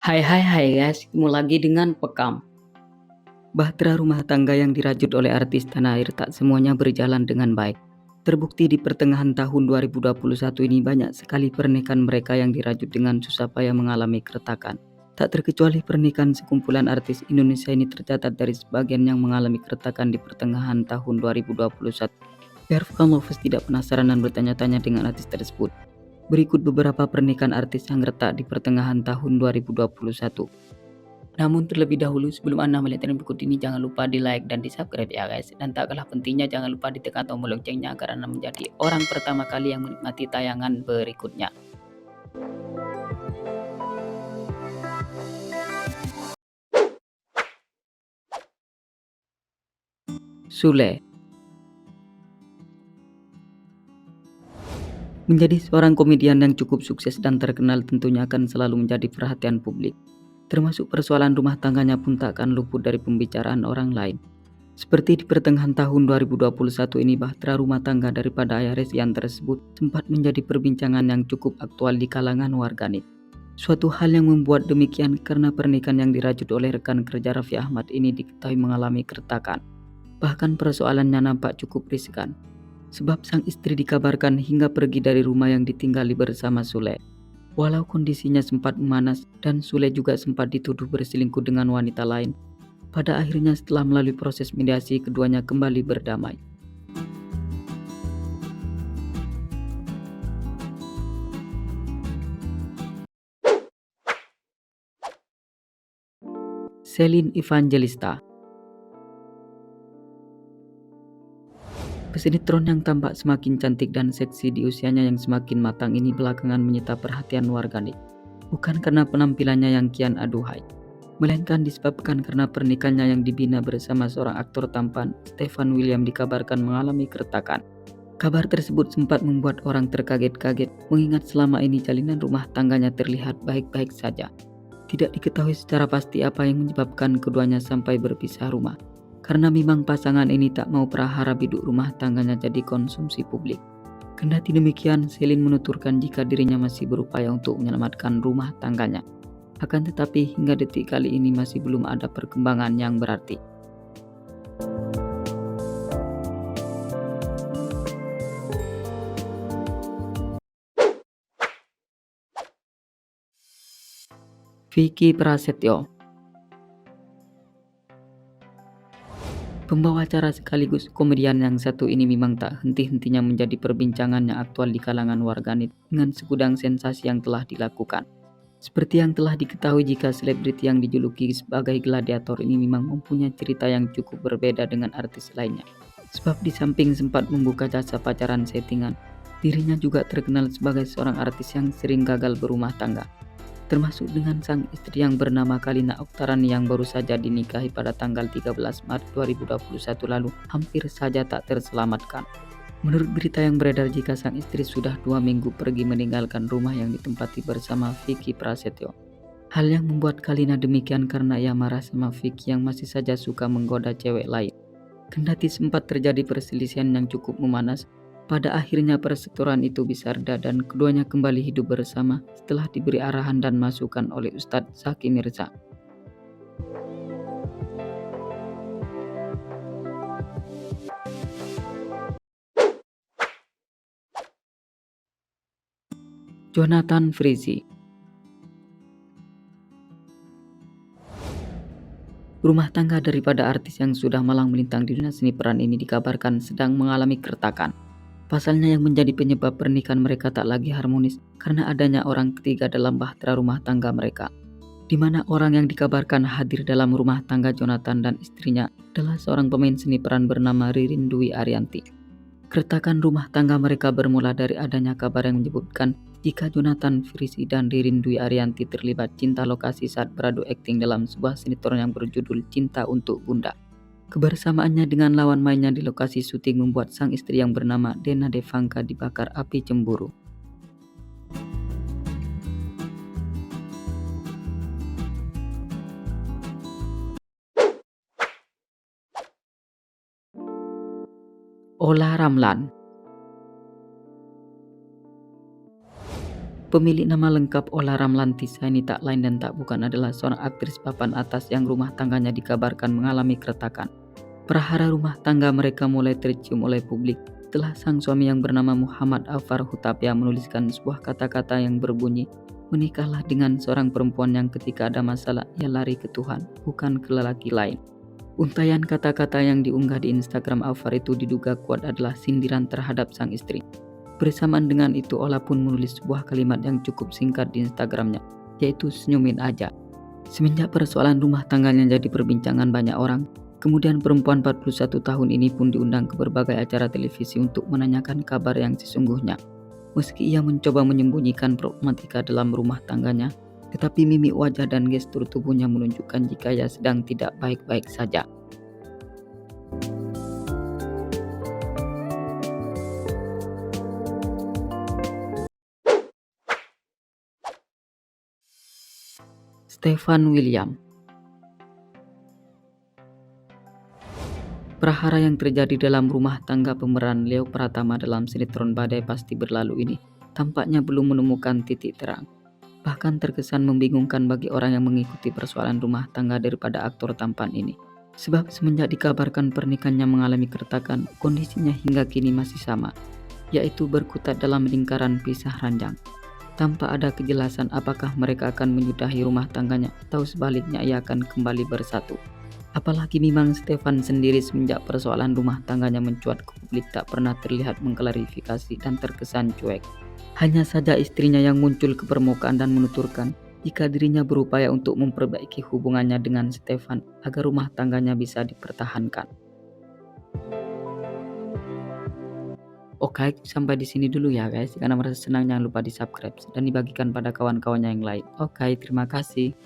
Hai guys, ketemu lagi dengan Pekam. Bahtera rumah tangga yang dirajut oleh artis tanah air tak semuanya berjalan dengan baik. Terbukti di pertengahan tahun 2021 ini banyak sekali pernikahan mereka yang dirajut dengan susah payah mengalami keretakan. Tak terkecuali pernikahan sekumpulan artis Indonesia ini tercatat dari sebagian yang mengalami keretakan di pertengahan tahun 2021. Biar Pekam Lovers tidak penasaran dan bertanya-tanya dengan artis tersebut. Berikut beberapa pernikahan artis yang retak di pertengahan tahun 2021. Namun terlebih dahulu sebelum Anda melihat yang berikut ini, jangan lupa di like dan di subscribe ya guys. Dan tak kalah pentingnya jangan lupa ditekan tombol loncengnya agar Anda menjadi orang pertama kali yang menikmati tayangan berikutnya. Sule menjadi seorang komedian yang cukup sukses dan terkenal tentunya akan selalu menjadi perhatian publik. Termasuk persoalan rumah tangganya pun tak akan luput dari pembicaraan orang lain. Seperti di pertengahan tahun 2021 ini, bahtera rumah tangga daripada ayah Resian tersebut sempat menjadi perbincangan yang cukup aktual di kalangan warganet. Suatu hal yang membuat demikian karena pernikahan yang dirajut oleh rekan kerja Raffi Ahmad ini diketahui mengalami keretakan. Bahkan persoalannya nampak cukup riskan, sebab sang istri dikabarkan hingga pergi dari rumah yang ditinggali bersama Sule. Walau kondisinya sempat memanas dan Sule juga sempat dituduh berselingkuh dengan wanita lain, pada akhirnya setelah melalui proses mediasi keduanya kembali berdamai. Celine Evangelista, pesinetron yang tampak semakin cantik dan seksi di usianya yang semakin matang ini belakangan menyita perhatian warganet. Bukan karena penampilannya yang kian aduhai, melainkan disebabkan karena pernikahannya yang dibina bersama seorang aktor tampan, Stefan William, dikabarkan mengalami keretakan. Kabar tersebut sempat membuat orang terkaget-kaget mengingat selama ini jalinan rumah tangganya terlihat baik-baik saja. Tidak diketahui secara pasti apa yang menyebabkan keduanya sampai berpisah rumah. Karena memang pasangan ini tak mau prahara biduk rumah tangganya jadi konsumsi publik. Kendati demikian, Celine menuturkan jika dirinya masih berupaya untuk menyelamatkan rumah tangganya. Akan tetapi hingga detik kali ini masih belum ada perkembangan yang berarti. Vicky Prasetyo, pembawa acara sekaligus komedian yang satu ini memang tak henti-hentinya menjadi perbincangan yang aktual di kalangan warganet dengan segudang sensasi yang telah dilakukan. Seperti yang telah diketahui jika selebriti yang dijuluki sebagai gladiator ini memang mempunyai cerita yang cukup berbeda dengan artis lainnya. Sebab di samping sempat membuka jasa pacaran settingan, dirinya juga terkenal sebagai seorang artis yang sering gagal berumah tangga. Termasuk dengan sang istri yang bernama Kalina Oktarani yang baru saja dinikahi pada tanggal 13 Maret 2021 lalu hampir saja tak terselamatkan. Menurut berita yang beredar jika sang istri sudah 2 minggu pergi meninggalkan rumah yang ditempati bersama Vicky Prasetyo. Hal yang membuat Kalina demikian karena ia marah sama Vicky yang masih saja suka menggoda cewek lain. Kendati sempat terjadi perselisihan yang cukup memanas, pada akhirnya perseteruan itu bisa reda dan keduanya kembali hidup bersama setelah diberi arahan dan masukan oleh Ustadz Zaki Mirza. Jonathan Frizzy, rumah tangga daripada artis yang sudah malang melintang di dunia seni peran ini dikabarkan sedang mengalami keretakan. Pasalnya yang menjadi penyebab pernikahan mereka tak lagi harmonis karena adanya orang ketiga dalam bahtera rumah tangga mereka, di mana orang yang dikabarkan hadir dalam rumah tangga Jonathan dan istrinya adalah seorang pemain seni peran bernama Ririn Dwi Ariyanti. Keretakan rumah tangga mereka bermula dari adanya kabar yang menyebutkan jika Jonathan Frizzy dan Ririn Dwi Ariyanti terlibat cinta lokasi saat beradu akting dalam sebuah sinetron yang berjudul Cinta Untuk Bunda. Kebersamaannya dengan lawan mainnya di lokasi syuting membuat sang istri yang bernama Dena Devangka dibakar api cemburu. Ola Ramlan, Pemilik nama lengkap Ola Ramlan Tisaini tak lain dan tak bukan adalah seorang aktris papan atas yang rumah tangganya dikabarkan mengalami keretakan. Prahara rumah tangga mereka mulai tercium oleh publik setelah sang suami yang bernama Muhammad Afar Hutapea menuliskan sebuah kata-kata yang berbunyi, "Menikahlah dengan seorang perempuan yang ketika ada masalah ia lari ke Tuhan, bukan ke lelaki lain." Untaian kata-kata yang diunggah di Instagram Afar itu diduga kuat adalah sindiran terhadap sang istri. Bersamaan dengan itu, Ola pun menulis sebuah kalimat yang cukup singkat di Instagramnya, yaitu "senyumin aja." Semenjak persoalan rumah tangganya jadi perbincangan banyak orang, kemudian perempuan 41 tahun ini pun diundang ke berbagai acara televisi untuk menanyakan kabar yang sesungguhnya. Meski ia mencoba menyembunyikan problematika dalam rumah tangganya, tetapi mimik wajah dan gestur tubuhnya menunjukkan jika ia sedang tidak baik-baik saja. Stefan William. Prahara yang terjadi dalam rumah tangga pemeran Leo Pratama dalam sinetron Badai Pasti Berlalu ini tampaknya belum menemukan titik terang. Bahkan terkesan membingungkan bagi orang yang mengikuti persoalan rumah tangga daripada aktor tampan ini. Sebab semenjak dikabarkan pernikahannya mengalami keretakan, kondisinya hingga kini masih sama, yaitu berkutat dalam lingkaran pisah ranjang. Tanpa ada kejelasan apakah mereka akan menyudahi rumah tangganya atau sebaliknya ia akan kembali bersatu. Apalagi memang Stefan sendiri semenjak persoalan rumah tangganya mencuat ke publik tak pernah terlihat mengklarifikasi dan terkesan cuek. Hanya saja istrinya yang muncul ke permukaan dan menuturkan jika dirinya berupaya untuk memperbaiki hubungannya dengan Stefan agar rumah tangganya bisa dipertahankan. Oke, sampai di sini dulu ya guys. Karena merasa senang jangan lupa di subscribe dan dibagikan pada kawan-kawannya yang lain. Oke, terima kasih.